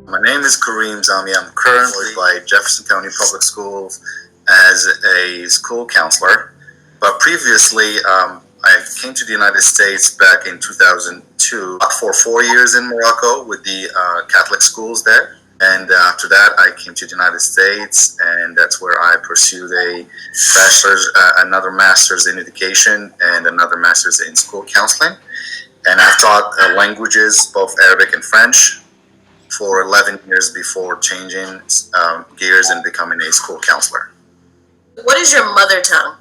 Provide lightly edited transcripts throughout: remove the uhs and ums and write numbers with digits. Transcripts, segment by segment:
My name is Kareem Zami. I'm currently by Jefferson County Public Schools as a school counselor. But previously, I came to the United States back in 2002 for 4 years in Morocco with the Catholic schools there. And after that, I came to the United States, and that's where I pursued a bachelor's, another master's in education, and another master's in school counseling. And I've taught languages, both Arabic and French, for 11 years before changing gears and becoming a school counselor. What is your mother tongue?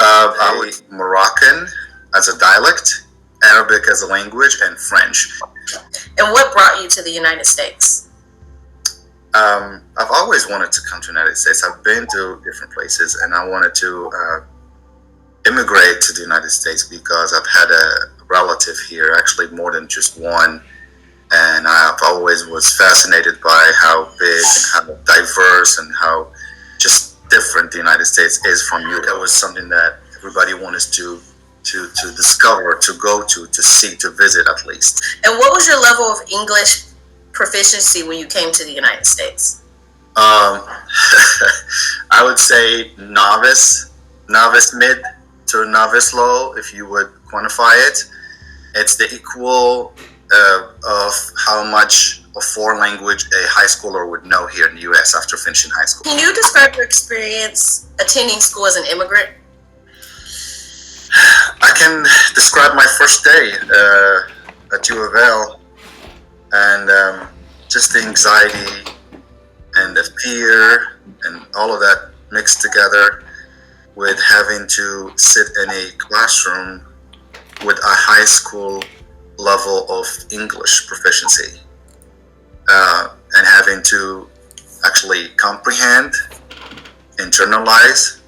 I was Moroccan as a dialect, Arabic as a language, and French. And what brought you to the United States? I've always wanted to come to the United States. I've been to different places, and I wanted to immigrate to the United States because I've had a relative here, actually more than just one. And I've always was fascinated by how big and how diverse and how just different the United States is from Europe. It was something that everybody wanted to discover, to go to see, to visit at least. And what was your level of English proficiency when you came to the United States? I would say novice mid to novice low, if you would quantify it. It's the equal of how much of foreign language a high schooler would know here in the U.S. after finishing high school. Can you describe your experience attending school as an immigrant? I can describe my first day at U of L, and just the anxiety and the fear and all of that mixed together with having to sit in a classroom with a high school level of English proficiency, and having to actually comprehend, internalize,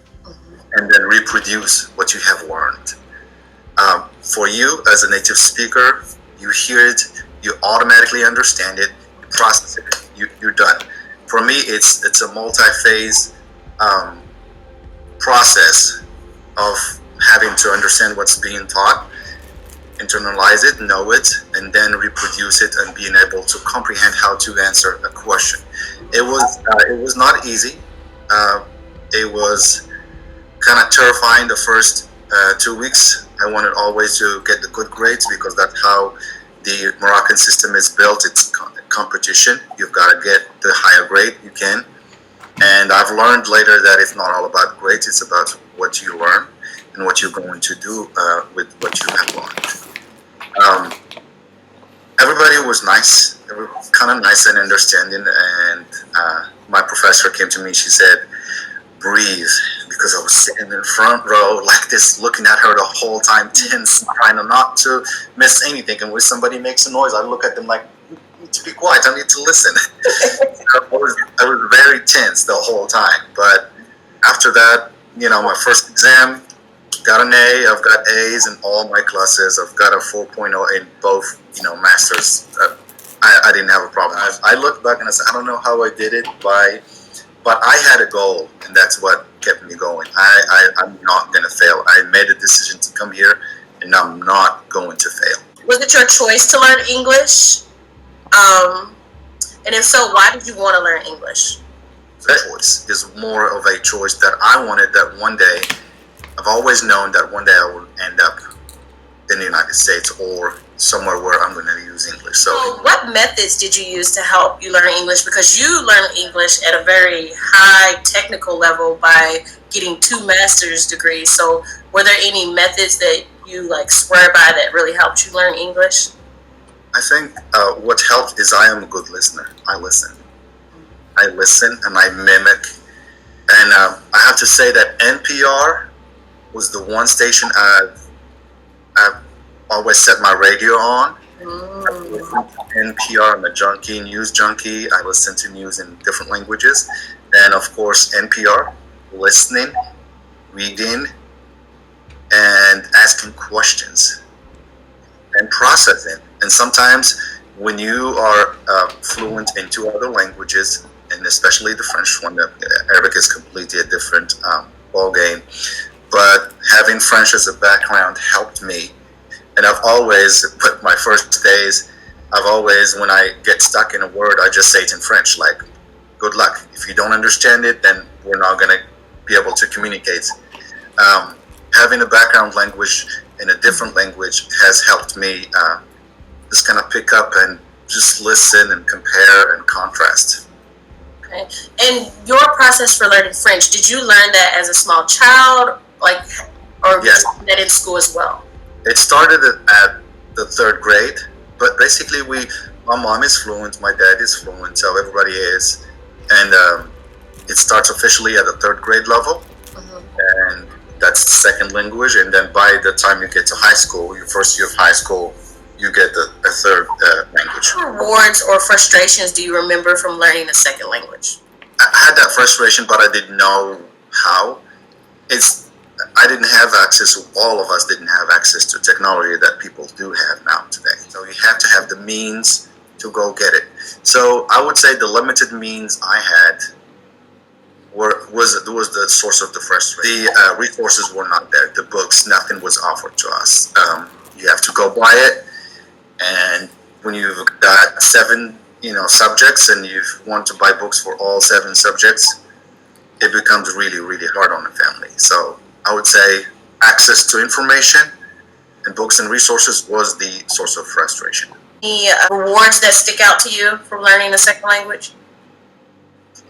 and then reproduce what you have learned. For you as a native speaker, you hear it, you automatically understand it, you process it, you're done. For me, it's a multi-phase process of having to understand what's being taught, internalize it, know it, and then reproduce it and being able to comprehend how to answer a question. It was not easy. It was kind of terrifying the first 2 weeks. I wanted always to get the good grades because that's how the Moroccan system is built. It's competition. You've got to get the higher grade you can. And I've learned later that it's not all about grades. It's about what you learn and what you're going to do with what you have learned. Everybody was nice. They were kind of nice and understanding. And my professor came to me. She said, "Breathe," because I was sitting in the front row like this, looking at her the whole time, tense, trying not to miss anything. And when somebody makes a noise, I look at them like, "You need to be quiet. I need to listen." I was very tense the whole time. But after that, my first exam, got an A. I've got A's in all my classes. I've got a 4.0 in both, masters. I didn't have a problem. I look back and I said, I don't know how I did it, but I had a goal, and that's what kept me going. I'm not going to fail. I made a decision to come here, and I'm not going to fail. Was it your choice to learn English? And if so, why did you want to learn English? The choice is more of a choice that I wanted, that one day, I've always known that one day I will end up in the United States or somewhere where I'm going to use English. So what methods did you use to help you learn English? Because you learned English at a very high technical level by getting 2 master's degrees. So were there any methods that you swear by that really helped you learn English? I think what helped is I am a good listener. I listen and I mimic. And I have to say that NPR was the one station I've always set my radio on. NPR, I'm a junkie, news junkie. I listen to news in different languages. And of course, NPR, listening, reading, and asking questions and processing. And sometimes when you are fluent in 2 other languages, and especially the French one, the Arabic is completely a different ball game. But having French as a background helped me. And I've always put my first days I've always, when I get stuck in a word, I just say it in French, like, good luck. If you don't understand it, then we're not going to be able to communicate. Um, Having a background language in a different language has helped me just kind of pick up and just listen and compare and contrast. Okay. And your process for learning French, did you learn that as a small child, like, or Yes, that in school as well? it started at the third grade, but basically my mom is fluent, my dad is fluent, so everybody is, and it starts officially at the third grade level, and that's the second language. And then by the time you get to high school, your first year of high school, you get a third language. What rewards or frustrations do you remember from learning a second language? I had that frustration, but I didn't know how. It's I didn't have access. All of us didn't have access to technology that people do have now today. So you have to have the means to go get it. So I would say the limited means I had was the source of the frustration. The resources were not there. The books, nothing was offered to us. You have to go buy it, and when you've got seven, subjects, and you want to buy books for all seven subjects, it becomes really, really hard on the family. So I would say access to information and books and resources was the source of frustration. Any rewards that stick out to you from learning a second language?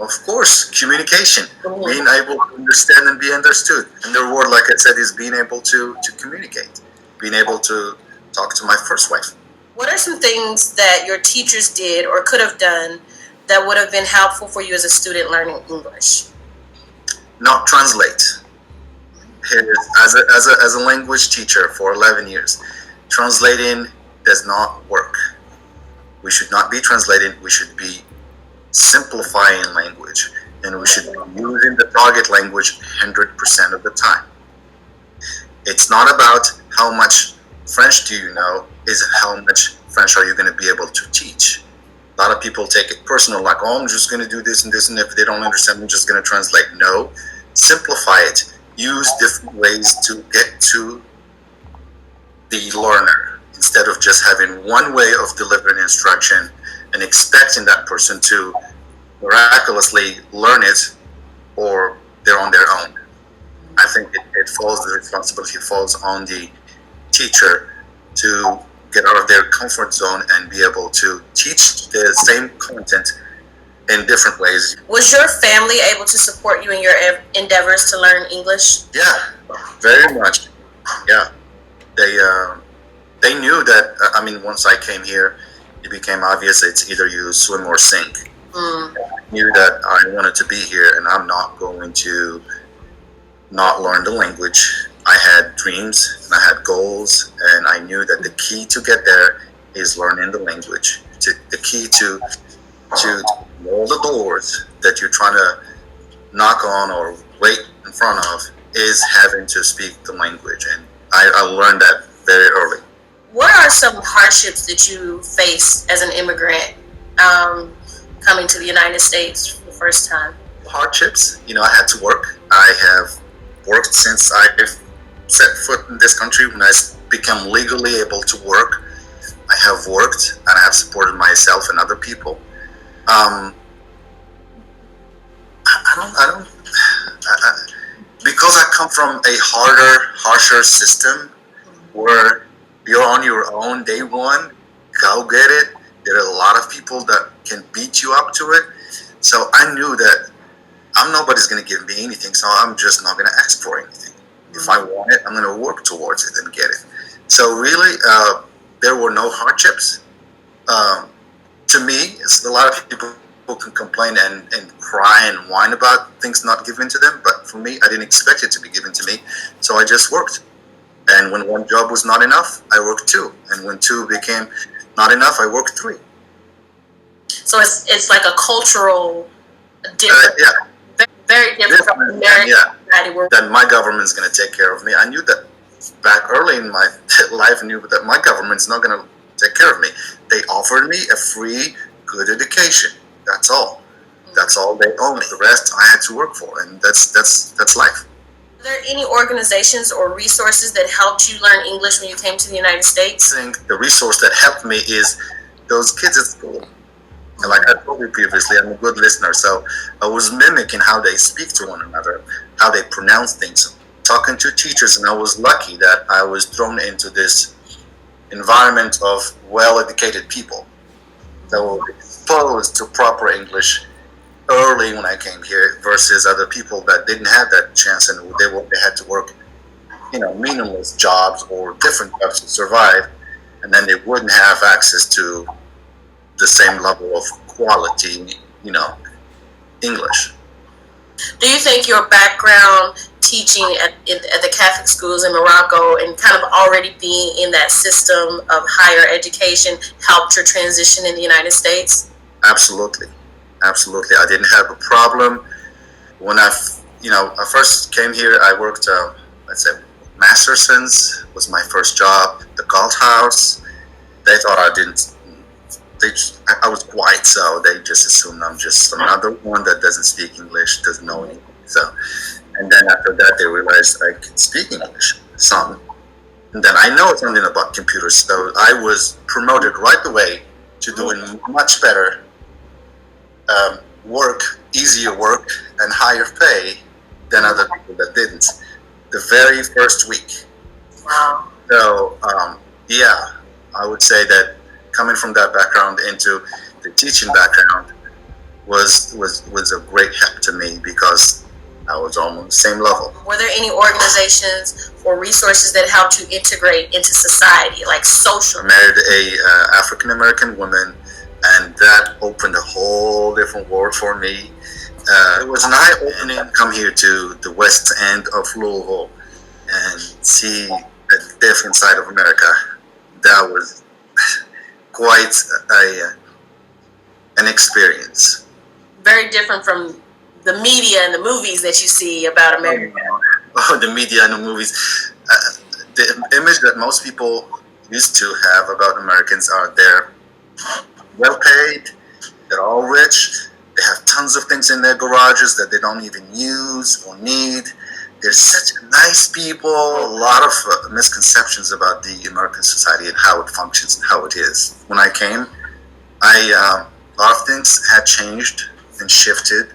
Of course, communication, being able to understand and be understood. And the reward, like I said, is being able to communicate, being able to talk to my first wife. What are some things that your teachers did or could have done that would have been helpful for you as a student learning English? Not translate. As a language teacher for 11 years, translating does not work. We should not be translating, we should be simplifying language, and we should be using the target language 100% of the time. It's not about how much French do you know, is how much French are you going to be able to teach. A lot of people take it personal, like, oh, I'm just going to do this and this, and if they don't understand, I'm just going to translate. No, simplify it. Use different ways to get to the learner instead of just having one way of delivering instruction and expecting that person to miraculously learn it, or they're on their own. I think the responsibility falls on the teacher to get out of their comfort zone and be able to teach the same content in different ways. Was your family able to support you in your endeavors to learn English? Yeah, very much. Yeah, they knew that. Once I came here, it became obvious it's either you swim or sink. I knew that I wanted to be here, and I'm not going to not learn the language. I had dreams and I had goals, and I knew that the key to get there is learning the language. The key to all the doors that you're trying to knock on or wait in front of is having to speak the language, and I learned that very early. What are some hardships that you face as an immigrant coming to the United States for the first time? Hardships, I had to work. I have worked since I've set foot in this country. When I become legally able to work, I have worked and I have supported myself and other people. Because I come from a harsher system where you're on your own day one, go get it. There are a lot of people that can beat you up to it. So I knew that nobody's going to give me anything, so I'm just not going to ask for anything. If I want it, I'm going to work towards it and get it. So really, there were no hardships. To me, a lot of people can complain and cry and whine about things not given to them, but for me, I didn't expect it to be given to me, so I just worked. And when one job was not enough, I worked two. And when two became not enough, I worked three. So it's like a cultural difference. Yeah. Very different from American society. That my government's going to take care of me. I knew that back early in my life. I knew that my government's not going to take care of me. They offered me a free, good education. That's all. That's all they owe me. The rest I had to work for, and that's life. Are there any organizations or resources that helped you learn English when you came to the United States? I think the resource that helped me is those kids at school. And like I told you previously, I'm a good listener, so I was mimicking how they speak to one another, how they pronounce things, talking to teachers, and I was lucky that I was thrown into this environment of well-educated people that were exposed to proper English early when I came here, versus other people that didn't have that chance and they had to work, meaningless jobs or different jobs to survive, and then they wouldn't have access to the same level of quality, English. Do you think your background teaching at the Catholic schools in Morocco and kind of already being in that system of higher education helped your transition in the United States? Absolutely, absolutely. I didn't have a problem when I first came here. I worked, let's say, Masterson's was my first job. The Galt House. They thought I didn't. I was white, so they just assumed I'm just another one that doesn't speak English, doesn't know anything. So, and then after that, they realized I could speak English some. And then I know something about computers, so I was promoted right away to doing much better work, easier work, and higher pay than other people that didn't. The very first week. Wow. So, yeah, I would say that coming from that background into the teaching background was a great help to me because I was almost the same level. Were there any organizations or resources that helped you integrate into society, like social? I married a African American woman, and that opened a whole different world for me. It was an eye-opening. Come here to the west end of Louisville and see a different side of America. That was quite an experience. Very different from the media and the movies that you see about America. Oh, the media and the movies. The image that most people used to have about Americans are they're well paid, they're all rich, they have tons of things in their garages that they don't even use or need. They're such nice people. A lot of misconceptions about the American society and how it functions and how it is. When I came, a lot of things had changed and shifted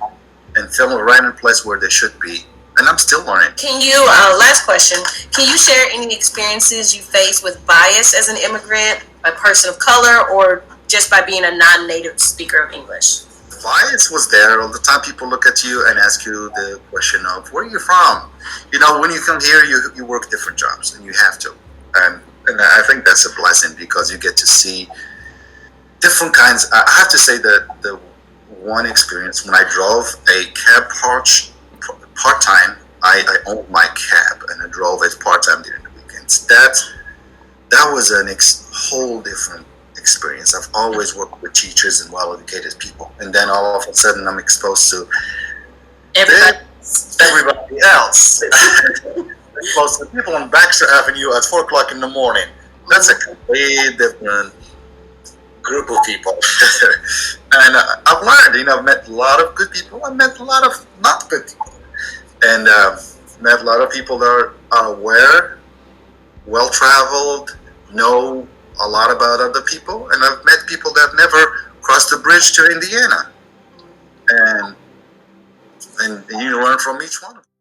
and fell right in place where they should be. And I'm still learning. Can you, last question, can you share any experiences you faced with bias as an immigrant, a person of color, or just by being a non-native speaker of English? Bias was there all the time. People look at you and ask you the question of where are you from. When you come here, you work different jobs, and you have to. And I think that's a blessing because you get to see different kinds. I have to say that the one experience when I drove a cab part-time, I owned my cab and I drove it part-time during the weekends. That was a whole different experience. I've always worked with teachers and well-educated people, and then all of a sudden I'm exposed to everybody else. Exposed to people on Baxter Avenue at 4 o'clock in the morning. That's a completely different group of people. And I've learned, I've met a lot of good people. I've met a lot of not good people. And met a lot of people that are aware, well-traveled, know a lot about other people. And I've met people that have never crossed the bridge to Indiana. And you learn from each one of them.